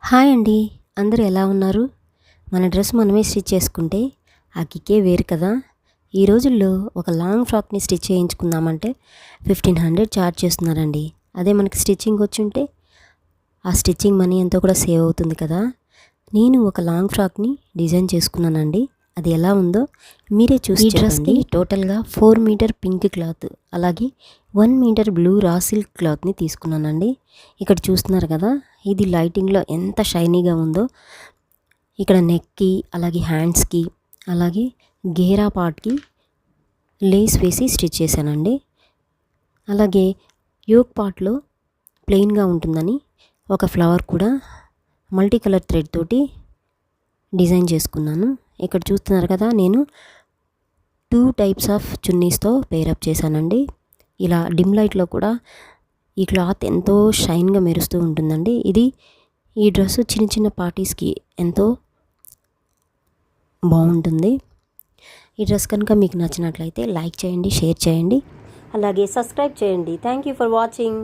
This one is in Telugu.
హాయ్ అండి. అందరూ ఎలా ఉన్నారు? మన డ్రెస్ మనమే స్టిచ్ చేసుకుంటే ఆ కిక్కే వేరు కదా! ఈ రోజుల్లో ఒక లాంగ్ ఫ్రాక్‌ని స్టిచ్ చేయించుకుందామంటే 1500 చార్జ్ చేస్తున్నారండి. అదే మనకి స్టిచ్చింగ్ వచ్చుంటే ఆ స్టిచ్చింగ్ మనీ ఎంతో కూడా సేవ్ అవుతుంది కదా! నేను ఒక లాంగ్ ఫ్రాక్‌ని డిజైన్ చేసుకున్నానండి. అది ఎలా ఉందో మీరే చూసి చెప్పండి. ఈ డ్రెస్‌కి టోటల్‌గా 4 మీటర్ పింక్ క్లాత్, అలాగే 1 మీటర్ బ్లూ రా సిల్క్ క్లాత్‌ని తీసుకున్నానండి. ఇక్కడ చూస్తున్నారు కదా! ఇది లైటింగ్‌లో ఎంత షైనీగా ఉందో. ఇక్కడ నెక్‌కి, అలాగే హ్యాండ్స్‌కి, అలాగే గేరా పార్ట్‌కి లేస్ వేసి స్టిచ్ చేశానండి. అలాగే యోక్ పార్ట్‌లో ప్లెయిన్‌గా ఉంటుందని ఒక ఫ్లవర్ కూడా మల్టీ కలర్ థ్రెడ్ తోటి డిజైన్ చేసుకున్నాను. ఇక్కడ చూస్తున్నారు కదా! నేను 2 టైప్స్ ఆఫ్ చున్నీస్‌తో పెయిరప్ చేశానండి. ఇలా డిమ్ లైట్‌లో కూడా ఈ క్లాత్ ఎంతో షైన్‌గా మెరుస్తూ ఉంటుందండి. ఈ డ్రెస్ చిన్న చిన్న పార్టీస్‌కి ఎంతో బాగుంటుంది. ఈ డ్రెస్ కనుక మీకు నచ్చినట్లయితే లైక్ చేయండి, షేర్ చేయండి, అలాగే సబ్స్క్రైబ్ చేయండి. Thank you for watching.